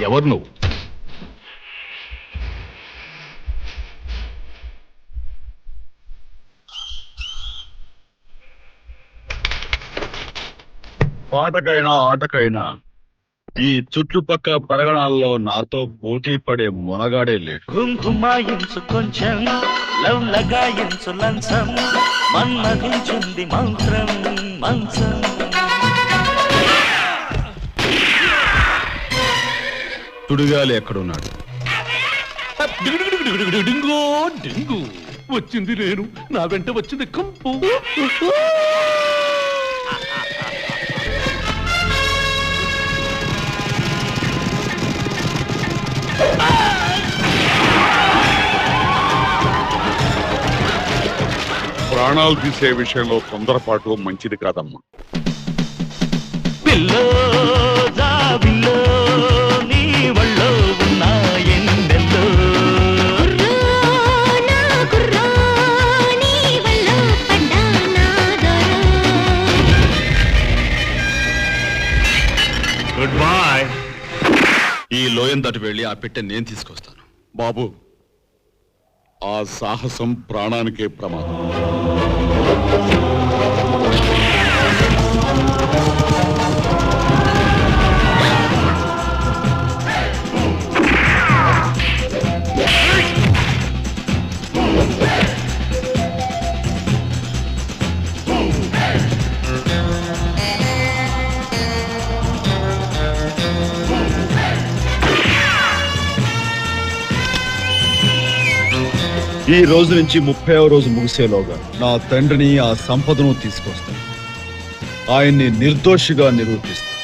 ఎవరు నువ్వు? పాటకైనా ఆటకైనా ఈ చుట్టుపక్క పరగణాల్లో నాతో పోటీ పడే మునగాడే లేడు. కుంకుమాయించు కొంచెం లవ్ లగాయించు లంచం మన్మధించింది మంత్రం మంచం. సుడిగాలి ఎక్కడున్నాడు? డింగో డింగు వచ్చింది నేను, నా వెంట వచ్చింది కంపు. ప్రాణాలు తీసే విషయంలో తొందరపాటు మంచిది కాదమ్మా. పిల్లో జాబిల్లో నీ వళ్ళో ఉన్న ఎన్నెల్లో గుడ్ బాయ్. ఈ లోయం దాటి వెళ్ళి ఆ పెట్టె నేను తీసుకొస్తాను. బాబు, ఆ సాహసం ప్రాణానికే ప్రమాదం. ఈ రోజు నుంచి 30వ రోజు ముగిసేలోగా నా తండ్రిని ఆ సంపదను తీసుకొస్తాను. ఆయన్ని నిర్దోషిగా నిరూపిస్తాను.